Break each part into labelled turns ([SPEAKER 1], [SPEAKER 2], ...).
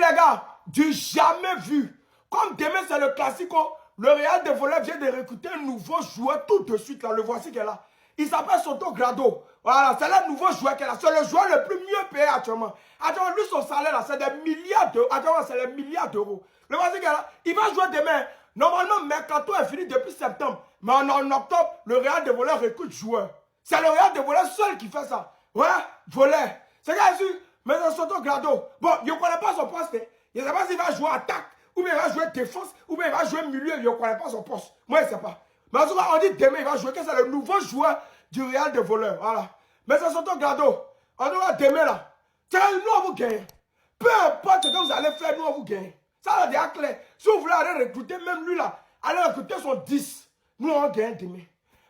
[SPEAKER 1] les gars, du jamais vu. Comme demain, c'est le classico, le Real de Voleur vient de recruter un nouveau joueur tout de suite. Là, le voici qui est là. Il s'appelle Soto Grado. Voilà, c'est le nouveau joueur qui est là. C'est le joueur le plus mieux payé actuellement. Actuellement, lui, son salaire, là, c'est des milliards d'euros. Actuellement, c'est des milliards d'euros. Le voici qui est là. Il va jouer demain. Normalement, Mercato est fini depuis septembre. Mais en octobre, le Real de Voleur recrute joueurs. C'est le Real de Voleur seul qui fait ça. Ouais, Voleur. C'est gars sûr. Mais c'est Soto Grado. Bon, je ne connais pas son poste. Je ne sais pas s'il va jouer attaque, ou bien il va jouer défense, ou bien il va jouer milieu. Je ne connais pas son poste. Moi, je ne sais pas. Mais en tout cas, on dit demain, il va jouer, que c'est le nouveau joueur du Real de Voleur. Voilà. Mais c'est Soto Grado. En tout cas, demain, là, nous, on vous gagne. Peu importe ce que vous allez faire, nous, on vous gagne. Ça, c'est déjà clair. Si vous voulez aller recruter, même lui, là, allez recruter son 10. Nous, on gagne demain.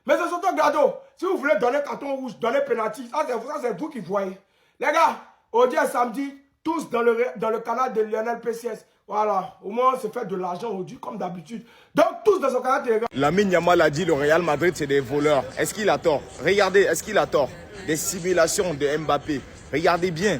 [SPEAKER 1] Mais c'est Soto Grado. Si vous voulez donner carton rouge, donner penalty, ça, c'est vous qui voyez. Les gars, aujourd'hui et samedi, tous dans le canal de Lionel PCS. Voilà, au moins on se fait de l'argent aujourd'hui comme d'habitude. Donc tous dans son canal Telegram.
[SPEAKER 2] Lamine Yamal a dit le Real Madrid c'est des voleurs. Est-ce qu'il a tort? Regardez, est-ce qu'il a tort? Des simulations de Mbappé. Regardez bien.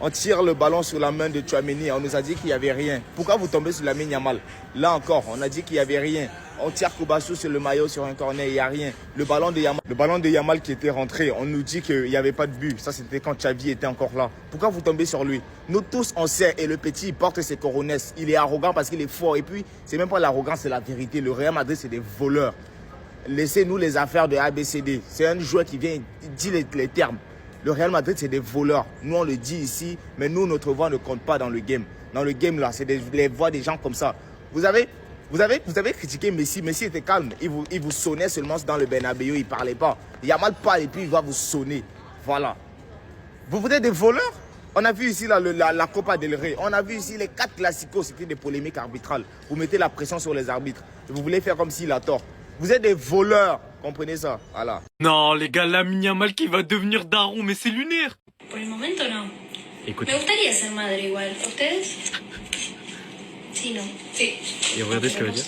[SPEAKER 2] On tire le ballon sur la main de Tchouaméni. On nous a dit qu'il n'y avait rien. Pourquoi vous tombez sur Lamine Yamal? Là encore, on a dit qu'il n'y avait rien. On tire Kobassou sur le maillot, sur un corner, il n'y a rien. Le ballon de Yamal qui était rentré, on nous dit qu'il n'y avait pas de but. Ça, c'était quand Xavi était encore là. Pourquoi vous tombez sur lui? Nous tous, on sait. Et le petit, il porte ses coronesses. Il est arrogant parce qu'il est fort. Et puis, c'est même pas l'arrogance, c'est la vérité. Le Real Madrid, c'est des voleurs. Laissez-nous les affaires de ABCD. C'est un joueur qui vient, il dit les termes. Le Real Madrid, c'est des voleurs. Nous, on le dit ici, mais nous, notre voix ne compte pas dans le game. Dans le game, là, c'est les voix des gens comme ça. Vous avez critiqué Messi. Messi était calme. Il vous sonnait seulement dans le Bernabéu. Il ne parlait pas. Yamal parle et puis il va vous sonner. Voilà. Vous êtes des voleurs? On a vu ici là, la Copa del Rey. On a vu ici les 4 classicos. C'était des polémiques arbitrales. Vous mettez la pression sur les arbitres. Vous voulez faire comme s'il a tort. Vous êtes des voleurs. Comprenez ça? Voilà.
[SPEAKER 3] Non, les gars, Lamine Yamal qui va devenir daron, mais c'est lunaire.
[SPEAKER 4] Por el momento no.
[SPEAKER 3] Écoutez.
[SPEAKER 4] Me gustaría ser madre igual. ¿Ustedes? Sí, no. Sí.
[SPEAKER 3] Et regardez ce qu'elle va dire.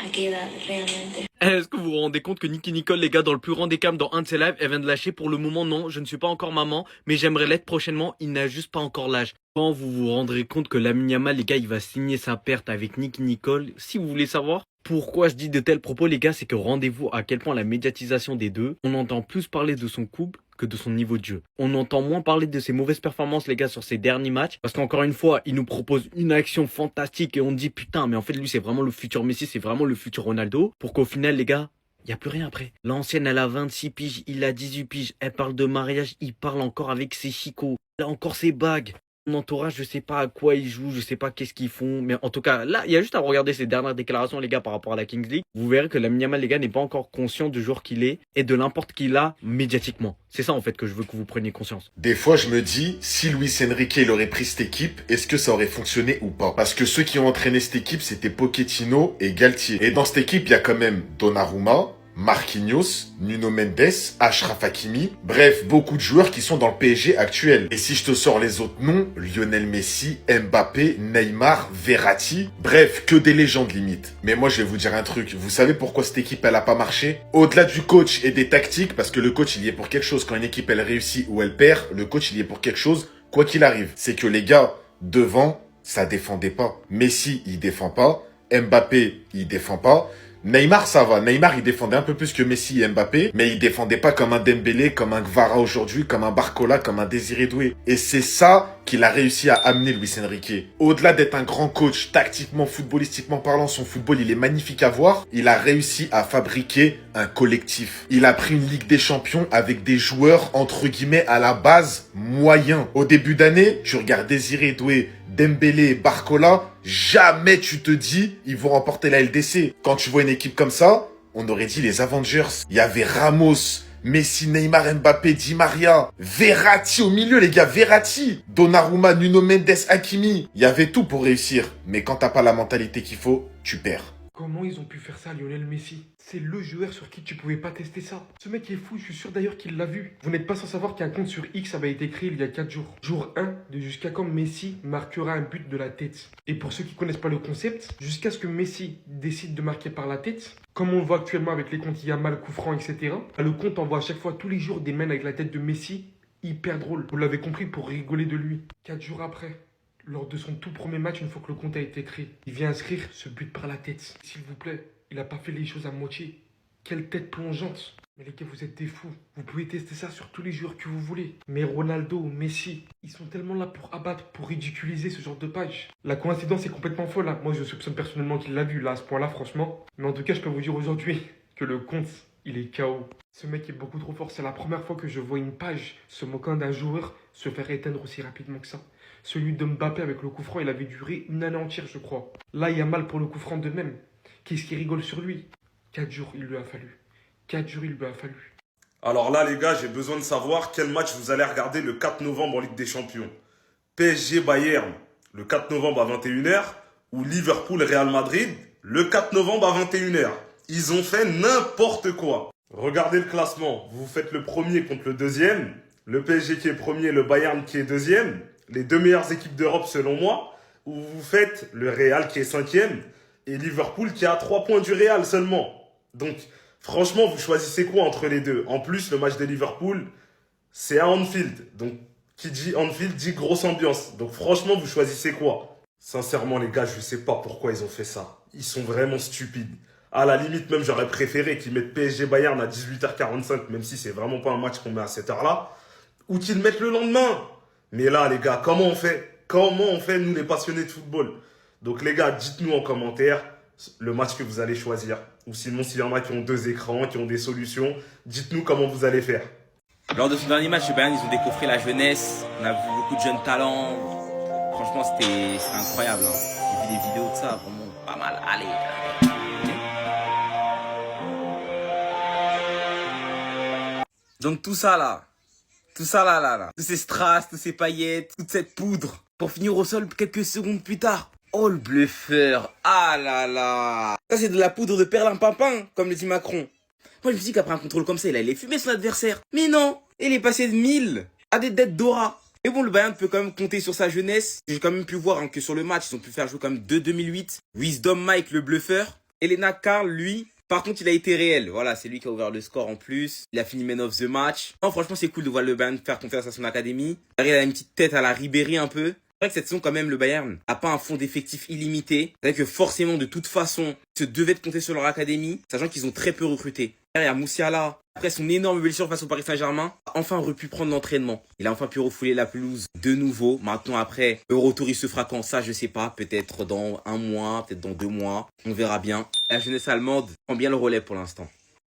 [SPEAKER 4] ¿A qué edad realmente?
[SPEAKER 3] Est-ce que vous vous rendez compte que Nicki Nicole, les gars, dans le plus grand des calmes, dans un de ses lives, elle vient de lâcher pour le moment, non, je ne suis pas encore maman, mais j'aimerais l'être prochainement, il n'a juste pas encore l'âge. Quand vous vous rendrez compte que Lamine Yamal, les gars, il va signer sa perte avec Nicki Nicole, si vous voulez savoir pourquoi je dis de tels propos, les gars, c'est que rendez-vous à quel point la médiatisation des deux, on entend plus parler de son couple que de son niveau de jeu. On entend moins parler de ses mauvaises performances, les gars, sur ses derniers matchs, parce qu'encore une fois, il nous propose une action fantastique et on dit putain, mais en fait, lui, c'est vraiment le futur Messi, c'est vraiment le futur Ronaldo, pour qu'au final, les gars, il n'y a plus rien après. L'ancienne, elle a 26 piges, il a 18 piges, elle parle de mariage, il parle encore avec ses chicots, il a encore ses bagues. Mon entourage, je sais pas à quoi ils jouent, je sais pas qu'est-ce qu'ils font, mais en tout cas, là, il y a juste à regarder ces dernières déclarations, les gars, par rapport à la Kings League. Vous verrez que Lamine Yamal, les gars, n'est pas encore conscient du joueur qu'il est et de l'importance qu'il a médiatiquement. C'est ça, en fait, que je veux que vous preniez conscience.
[SPEAKER 5] Des fois, je me dis, si Luis Enrique il aurait pris cette équipe, est-ce que ça aurait fonctionné ou pas? Parce que ceux qui ont entraîné cette équipe, c'était Pochettino et Galtier. Et dans cette équipe, il y a quand même Donnarumma, Marquinhos, Nuno Mendes, Achraf Hakimi, bref, beaucoup de joueurs qui sont dans le PSG actuel. Et si je te sors les autres noms, Lionel Messi, Mbappé, Neymar, Verratti, bref, que des légendes limite. Mais moi, je vais vous dire un truc, vous savez pourquoi cette équipe, elle a pas marché? Au-delà du coach et des tactiques, parce que le coach, il y est pour quelque chose. Quand une équipe, elle réussit ou elle perd, le coach, il y est pour quelque chose, quoi qu'il arrive. C'est que les gars, devant, ça défendait pas. Messi, il défend pas. Mbappé, il défend pas. Neymar, ça va. Neymar, il défendait un peu plus que Messi et Mbappé, mais il défendait pas comme un Dembélé, comme un Gvara aujourd'hui, comme un Barcola, comme un Désiré Doué. Et c'est ça qu'il a réussi à amener Luis Enrique. Au-delà d'être un grand coach, tactiquement, footballistiquement parlant, son football, il est magnifique à voir. Il a réussi à fabriquer un collectif. Il a pris une Ligue des Champions avec des joueurs, entre guillemets, à la base, moyens. Au début d'année, tu regardes Désiré Doué, Dembélé, Barcola, jamais tu te dis ils vont remporter la LDC. Quand tu vois une équipe comme ça, on aurait dit les Avengers. Il y avait Ramos, Messi, Neymar, Mbappé, Di Maria, Verratti au milieu, les gars, Verratti, Donnarumma, Nuno Mendes, Hakimi. Il y avait tout pour réussir. Mais quand t'as pas la mentalité qu'il faut, tu perds.
[SPEAKER 6] Comment ils ont pu faire ça à Lionel Messi? C'est le joueur sur qui tu pouvais pas tester ça. Ce mec est fou, je suis sûr d'ailleurs qu'il l'a vu. Vous n'êtes pas sans savoir qu'un compte sur X avait été créé il y a 4 jours. Jour 1 de jusqu'à quand Messi marquera un but de la tête. Et pour ceux qui connaissent pas le concept, jusqu'à ce que Messi décide de marquer par la tête, comme on le voit actuellement avec les comptes Yamal, coup franc, etc., le compte envoie à chaque fois tous les jours des mains avec la tête de Messi, hyper drôle. Vous l'avez compris, pour rigoler de lui. 4 jours après, Lors de son tout premier match, une fois que le compte a été créé, il vient inscrire ce but par la tête. S'il vous plaît, il n'a pas fait les choses à moitié. Quelle tête plongeante. Mais les gars, vous êtes des fous. Vous pouvez tester ça sur tous les joueurs que vous voulez. Mais Ronaldo, Messi, ils sont tellement là pour abattre, pour ridiculiser ce genre de page. La coïncidence est complètement folle, hein. Moi, je soupçonne personnellement qu'il l'a vu, là, à ce point-là, franchement. Mais en tout cas, je peux vous dire aujourd'hui que le compte, il est KO. Ce mec est beaucoup trop fort. C'est la première fois que je vois une page se moquant d'un joueur se faire éteindre aussi rapidement que ça. Celui de Mbappé avec le coup franc, il avait duré une année entière, je crois. Là, il y a mal pour le coup franc de même. Qu'est-ce qui rigole sur lui? 4 jours, il lui a fallu. 4 jours, il lui a fallu.
[SPEAKER 7] Alors là, les gars, j'ai besoin de savoir quel match vous allez regarder le 4 novembre en Ligue des Champions. PSG Bayern, le 4 novembre à 21h, ou Liverpool Real Madrid, le 4 novembre à 21h. Ils ont fait n'importe quoi. Regardez le classement. Vous faites le premier contre le deuxième. Le PSG qui est premier, le Bayern qui est deuxième. Les deux meilleures équipes d'Europe selon moi. Ou vous faites le Real qui est cinquième. Et Liverpool qui est à 3 points du Real seulement. Donc, franchement, vous choisissez quoi entre les deux? En plus, le match de Liverpool, c'est à Anfield. Donc, qui dit Anfield dit grosse ambiance. Donc, franchement, vous choisissez quoi? Sincèrement, les gars, je ne sais pas pourquoi ils ont fait ça. Ils sont vraiment stupides. À la limite, même, j'aurais préféré qu'ils mettent PSG Bayern à 18h45, même si c'est vraiment pas un match qu'on met à cette heure-là, ou qu'ils le mettent le lendemain. Mais là, les gars, comment on fait? Comment on fait, nous, les passionnés de football? Donc, les gars, dites-nous en commentaire le match que vous allez choisir. Ou sinon, s'il y en a qui ont 2 écrans, qui ont des solutions, dites-nous comment vous allez faire.
[SPEAKER 8] Lors de ce dernier match, le Bayern, ils ont décoffré la jeunesse. On a vu beaucoup de jeunes talents. Franchement, c'était incroyable. Hein. J'ai vu des vidéos de ça, vraiment pas mal. Allez. Donc tout ça là, tous ces strass, tous ces paillettes, toute cette poudre, pour finir au sol quelques secondes plus tard. Oh le bluffeur, ah là là. Ça c'est de la poudre de perlimpinpin, comme le dit Macron. Moi je me dis qu'après un contrôle comme ça, il allait fumer son adversaire. Mais non, il est passé de 1000 à des dettes d'Aura. Mais bon, le Bayern peut quand même compter sur sa jeunesse. J'ai quand même pu voir hein, que sur le match, ils ont pu faire jouer comme 2008. Wisdom Mike le bluffeur. Elena Karl, lui, par contre, il a été réel. Voilà, c'est lui qui a ouvert le score en plus. Il a fini man of the match. Non, franchement, c'est cool de voir le Bayern faire confiance à son académie. Il a une petite tête à la Ribéry un peu. C'est vrai que cette saison, quand même, le Bayern n'a pas un fonds d'effectifs illimité. C'est vrai que forcément, de toute façon, ils se devaient de compter sur leur académie, sachant qu'ils ont très peu recruté. Derrière, Moussiala, après son énorme blessure face au Paris Saint-Germain, a enfin pu prendre l'entraînement. Il a enfin pu refouler la pelouse de nouveau. Maintenant, après, le retour, il se fera quand? Ça, je sais pas. Peut-être dans 1 mois, peut-être dans 2 mois. On verra bien. La jeunesse allemande prend bien le relais pour l'instant.